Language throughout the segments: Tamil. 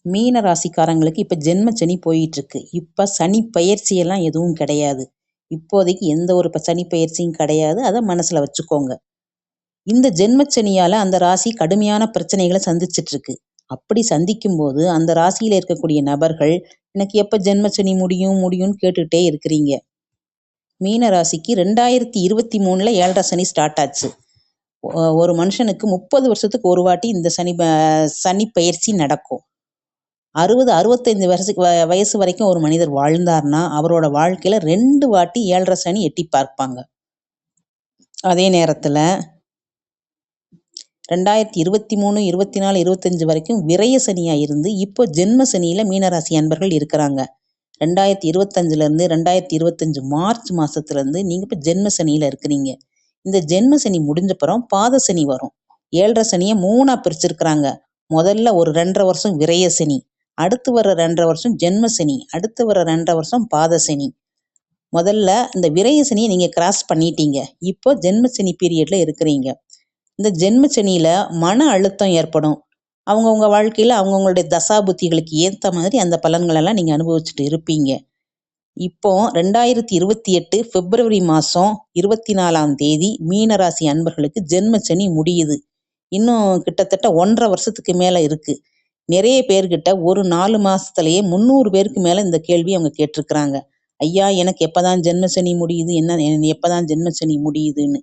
மீன ராசிக்காரங்களுக்கு இப்ப ஜென்ம சனி போயிட்டு இருக்கு. இப்ப சனி பெயர்ச்சி எல்லாம் எதுவும் கிடையாது. இப்போதைக்கு எந்த ஒரு சனி பெயர்ச்சியும் கிடையாது. அதை மனசுல வச்சுக்கோங்க. இந்த ஜென்ம சனியால அந்த ராசி கடுமையான பிரச்சனைகளை சந்திச்சிட்டு இருக்கு. அப்படி சந்திக்கும் போது அந்த ராசியில இருக்கக்கூடிய நபர்கள் எனக்கு எப்ப ஜென்ம சனி முடியும் முடியும்னு கேட்டுட்டே இருக்கிறீங்க. மீன ராசிக்கு 2023 ஏழரை சனி ஸ்டார்ட் ஆச்சு. ஒரு மனுஷனுக்கு 30 வருஷத்துக்கு ஒரு வாட்டி இந்த சனி பெயர்ச்சி நடக்கும். 65 வயசு வரைக்கும் ஒரு மனிதர் வாழ்ந்தார்னா அவரோட வாழ்க்கையில 2 வாட்டி ஏழரை சனி எட்டி பார்ப்பாங்க. அதே நேரத்துல 2023, 24, 25 வரைக்கும் விரய சனியா இருந்து இப்போ ஜென்ம சனியில மீனராசி அன்பர்கள் இருக்கிறாங்க. 2025 இருந்து 2025 மார்ச் மாசத்துல இருந்து நீங்க இப்ப ஜென்ம சனியில இருக்கிறீங்க. இந்த ஜென்ம சனி முடிஞ்சப்புறம் பாத சனி வரும். ஏழரை சனியை 3ஆ பிரிச்சிருக்கிறாங்க. முதல்ல ஒரு 2.5 வருஷம் விரய சனி, அடுத்து வர 2.5 வருஷம் ஜென்ம சனி, அடுத்து வர 2.5 வருஷம் பாத சனி. முதல்ல இந்த விரய சனியை நீங்க கிராஸ் பண்ணிட்டீங்க. இப்போ ஜென்ம சனி பீரியட்ல இருக்கிறீங்க. இந்த ஜென்ம சனியில மன அழுத்தம் ஏற்படும். அவங்கவுங்க வாழ்க்கையில அவங்கவுங்களுடைய தசா புத்திகளுக்கு ஏத்த மாதிரி அந்த பலன்கள் எல்லாம் நீங்க அனுபவிச்சுட்டு இருப்பீங்க. இப்போ 2028 பிப்ரவரி மாசம் 24ஆம் தேதி மீனராசி அன்பர்களுக்கு ஜென்ம சனி முடியுது. இன்னும் கிட்டத்தட்ட 1.5 வருஷத்துக்கு மேல இருக்கு. நிறைய பேர்கிட்ட ஒரு 4 மாசத்துலயே 300 பேருக்கு மேல இந்த கேள்வி அவங்க கேட்டிருக்கிறாங்க. ஐயா, எனக்கு எப்பதான் ஜென்ம சனி முடியுது, எப்பதான் ஜென்ம சனி முடியுதுன்னு.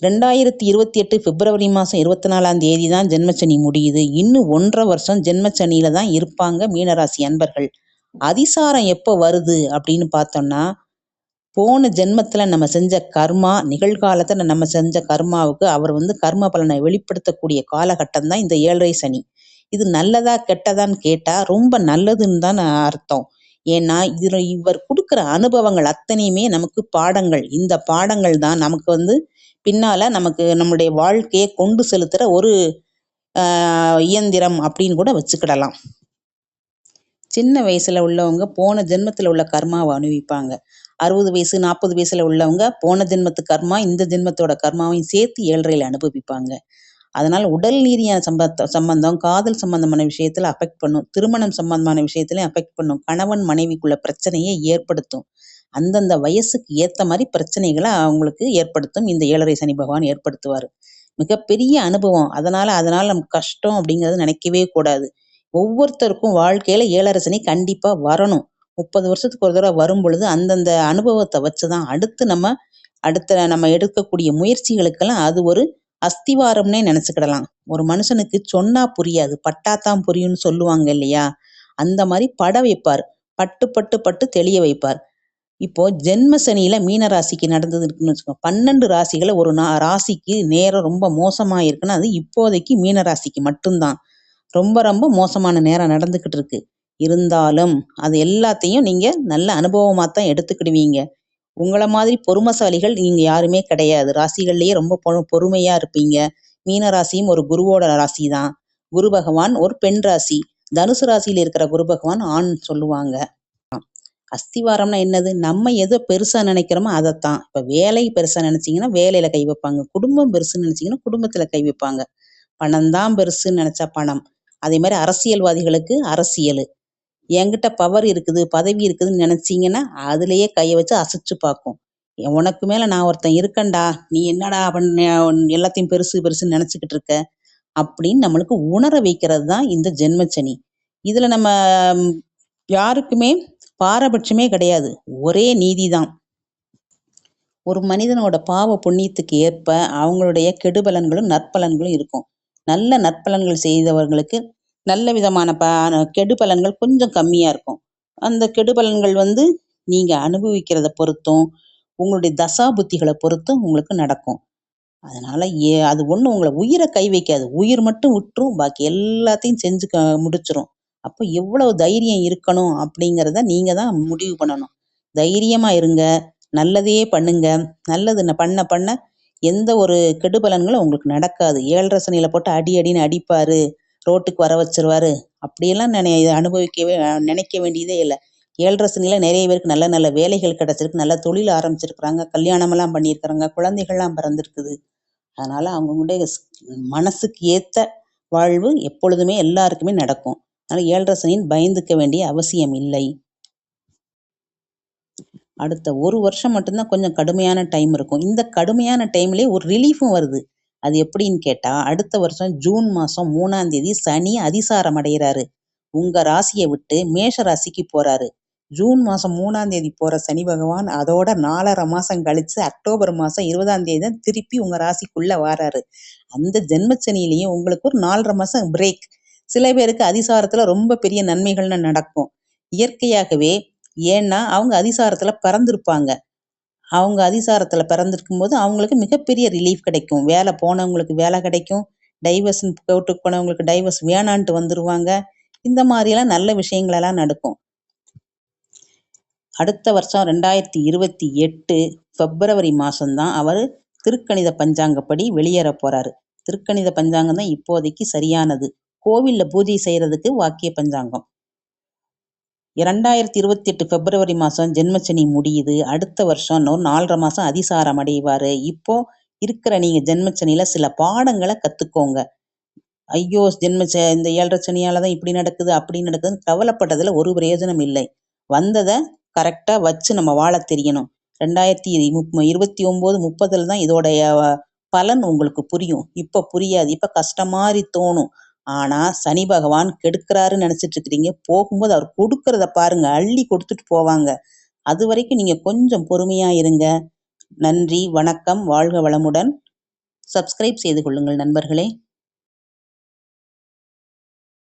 2028 பிப்ரவரி மாசம் 24ஆம் தேதி தான் ஜென்மச்சனி முடியுது. இன்னும் 1.5 வருஷம் ஜென்மச்சனியில தான் இருப்பாங்க மீனராசி அன்பர்கள். அதிசாரம் எப்போ வருது அப்படின்னு பார்த்தோம்னா, போன ஜென்மத்துல நம்ம செஞ்ச கர்மா, நிகழ்காலத்துல நம்ம செஞ்ச கர்மாவுக்கு அவர் கர்ம பலனை வெளிப்படுத்தக்கூடிய காலகட்டம் தான் இந்த ஏழரை சனி. இது நல்லதா கெட்டதான்னு கேட்டா ரொம்ப நல்லதுன்னு தான் அர்த்தம். ஏன்னா இவர் கொடுக்குற அனுபவங்கள் அத்தனையுமே நமக்கு பாடங்கள். இந்த பாடங்கள் தான் நமக்கு பின்னால நமக்கு நம்மளுடைய வாழ்க்கையை கொண்டு செலுத்துற ஒரு இயந்திரம் அப்படின்னு கூட வச்சுக்கிடலாம். சின்ன வயசுல உள்ளவங்க போன ஜென்மத்துல உள்ள கர்மாவை அனுபவிப்பாங்க. 60 வயசு 40 வயசுல உள்ளவங்க போன ஜென்மத்து கர்மா இந்த ஜென்மத்தோட கர்மாவையும் சேர்த்து ஏழரையில அனுபவிப்பாங்க. அதனால உடல் ரீதியான சம்பந்தம், காதல் சம்பந்தமான விஷயத்துல அஃபெக்ட் பண்ணும். திருமணம் சம்பந்தமான விஷயத்திலையும் அஃபெக்ட் பண்ணும். கணவன் மனைவிக்குள்ள பிரச்சனையை ஏற்படுத்தும். அந்தந்த வயசுக்கு ஏத்த மாதிரி பிரச்சனைகளை அவங்களுக்கு ஏற்படுத்தும். இந்த ஏழரை சனி பகவான் ஏற்படுத்துவாரு. மிகப்பெரிய அனுபவம். அதனால நமக்கு கஷ்டம் அப்படிங்கறது நினைக்கவே கூடாது. ஒவ்வொருத்தருக்கும் வாழ்க்கையில ஏழரை சனி கண்டிப்பா வரணும். 30 வருஷத்துக்கு ஒரு தடவை வரும் பொழுது அந்தந்த அனுபவத்தை வச்சுதான் அடுத்த நம்ம எடுக்கக்கூடிய முயற்சிகளுக்கெல்லாம் அது ஒரு அஸ்திவாரம்னே நினைச்சுக்கிடலாம். ஒரு மனுஷனுக்கு சொன்னா புரியாது, பட்டாத்தான் புரியும்னு சொல்லுவாங்க இல்லையா? அந்த மாதிரி பட வைப்பார். பட்டு பட்டு பட்டு தெளிய வைப்பார். இப்போ ஜென்ம சனியில மீன ராசிக்கு நடந்தது இருக்குன்னு வச்சுக்கோ. 12 ராசிகளை ஒரு ராசிக்கு நேரம் ரொம்ப மோசமா இருக்குன்னா அது இப்போதைக்கு மீன ராசிக்கு மட்டும்தான். ரொம்ப ரொம்ப மோசமான நேரம் நடந்துகிட்டு இருக்கு. இருந்தாலும் அது எல்லாத்தையும் நீங்க நல்ல அனுபவமா தான் எடுத்துக்கிடுவீங்க. உங்களை மாதிரி பொறுமைசாலிகள் நீங்க யாருமே கிடையாது. ராசிகள்லயே ரொம்ப பொறுமையா இருப்பீங்க. மீன ராசியும் ஒரு குருவோட ராசி தான். குரு பகவான் ஒரு பெண் ராசி. தனுசு ராசியில இருக்கிற குரு பகவான் ஆண் சொல்லுவாங்க. அஸ்திவாரம்னா என்னது? நம்ம எதோ பெருசா நினைக்கிறோமோ அதைத்தான். இப்ப வேலை பெருசா நினைச்சீங்கன்னா வேலையில கை வைப்பாங்க. குடும்பம் பெருசுன்னு நினைச்சீங்கன்னா குடும்பத்துல கை வைப்பாங்க. பணம் தான் பெருசுன்னு நினைச்சா பணம். அதே மாதிரி அரசியல்வாதிகளுக்கு அரசியல். என்கிட்ட பவர் இருக்குது, பதவி இருக்குதுன்னு நினைச்சீங்கன்னா அதுலயே கையை வச்சு அசைச்சு பார்க்கும். உனக்கு மேல நான் ஒருத்தன் இருக்கேன்டா, நீ என்னடா எல்லாத்தையும் பெருசு பெருசுன்னு நினைச்சுக்கிட்டு இருக்க அப்படின்னு நம்மளுக்கு உணர வைக்கிறது தான் இந்த ஜென்மச்சனி. இதுல நம்ம யாருக்குமே பாரபட்சமே கிடையாது. ஒரே நீதிதான். ஒரு மனிதனோட பாவ புண்ணியத்துக்கு ஏற்ப அவங்களுடைய கெடுபலன்களும் நற்பலன்களும் இருக்கும். நல்ல நற்பலன்கள் செய்தவர்களுக்கு நல்ல விதமான கெடுபலன்கள் கொஞ்சம் கம்மியா இருக்கும். அந்த கெடுபலன்கள் நீங்க அனுபவிக்கிறத பொறுத்தும் உங்களுடைய தசா புத்திகளை பொறுத்தும் உங்களுக்கு நடக்கும். அதனால அது ஒண்ணும் உங்களை உயிரை கை வைக்காது. உயிர் மட்டும் விட்டுரும், பாக்கி எல்லாத்தையும் செஞ்சு முடிச்சிரும். அப்போ எவ்வளவு தைரியம் இருக்கணும் அப்படிங்கிறத நீங்க தான் முடிவு பண்ணணும். தைரியமா இருங்க, நல்லதே பண்ணுங்க. நல்லது பண்ண பண்ண எந்த ஒரு கெடுபலன்களும் உங்களுக்கு நடக்காது. ஏழரை சனியில போட்டு அடி அடின்னு அடிப்பாரு, ரோட்டுக்கு வர வச்சிருவாரு, அப்படியெல்லாம் நினைக்க வேண்டியதே இல்லை. ஏழரை சனியில நிறைய பேருக்கு நல்ல நல்ல வேலைகள் கிடைச்சிருக்கு, நல்ல தொழில் ஆரம்பிச்சிருக்கிறாங்க, கல்யாணம் எல்லாம் பண்ணியிருக்கிறாங்க, குழந்தைகள்லாம் பிறந்திருக்குது. அதனால அவங்களுடைய மனசுக்கு ஏத்த வாழ்வு எப்பொழுதுமே எல்லாருக்குமே நடக்கும். அதனால் 7.5 சனின்னு பயந்துக்க வேண்டிய அவசியம் இல்லை. அடுத்த 1 வருஷம் மட்டும்தான் கொஞ்சம் கடுமையான டைம் இருக்கும். இந்த கடுமையான டைம்லேயே ஒரு ரிலீஃபும் வருது. அது எப்படின்னு கேட்டா, அடுத்த வருஷம் ஜூன் மாதம் 3ஆம் தேதி சனி அதிசாரம் அடைகிறாரு. உங்க ராசியை விட்டு மேஷ ராசிக்கு போறாரு. ஜூன் மாதம் 3ஆம் தேதி போற சனி பகவான் அதோட 4.5 மாதம் கழிச்சு அக்டோபர் மாதம் 20ஆம் தேதி தான் திருப்பி உங்க ராசிக்குள்ள வாராரு. அந்த ஜென்மச்சனியிலையும் உங்களுக்கு ஒரு 4.5 மாதம் பிரேக். சில பேருக்கு அதிசாரத்துல ரொம்ப பெரிய நன்மைகள்னு நடக்கும். இயற்கையாகவே. ஏன்னா அவங்க அதிசாரத்துல பிறந்திருப்பாங்க. அவங்க அதிசாரத்துல பிறந்திருக்கும் போது அவங்களுக்கு மிகப்பெரிய ரிலீஃப் கிடைக்கும். வேலை போனவங்களுக்கு வேலை கிடைக்கும். டைவர்ஸ் கோர்ட்டுக்கு போனவங்களுக்கு டைவர்ஸ் வேணான்ட்டு வந்துருவாங்க. இந்த மாதிரியெல்லாம் நல்ல விஷயங்கள் எல்லாம் நடக்கும். அடுத்த வருஷம் 2028 பிப்ரவரி மாதம்தான் அவர் திருக்கணித பஞ்சாங்கப்படி வெளியேற போறாரு. திருக்கணித பஞ்சாங்கம் தான் இப்போதைக்கு சரியானது. கோவில்ல பூஜை செய்யறதுக்கு வாக்கிய பஞ்சாங்கம். 2028 பிப்ரவரி மாதம் ஜென்மச்சனி முடியுது. அடுத்த வருஷம் இன்னும் 4.5 மாதம் அதிசாரம் அடைவாரு. இப்போ இருக்கிற நீங்க ஜென்மச்சனியில சில பாடங்களை கத்துக்கோங்க. ஐயோ இந்த 7.5 சனியால தான் இப்படி நடக்குது அப்படி நடக்குதுன்னு கவலைப்பட்டதுல ஒரு பிரயோஜனம் இல்லை. வந்ததை கரெக்டா வச்சு நம்ம வாழ தெரியணும். 2029, 30 தான் இதோடைய பலன் உங்களுக்கு புரியும். இப்ப புரியாது. இப்ப கஷ்டம் மாதிரி தோணும். ஆனா சனி பகவான் கெடுக்கிறாருன்னு நினைச்சிட்டு இருக்கிறீங்க. போகும்போது அவர் கொடுக்கறத பாருங்க. அள்ளி கொடுத்துட்டு போவாங்க. அது வரைக்கும் நீங்க கொஞ்சம் பொறுமையா இருங்க. நன்றி, வணக்கம், வாழ்க வளமுடன். சப்ஸ்கிரைப் செய்து கொள்ளுங்கள் நண்பர்களே.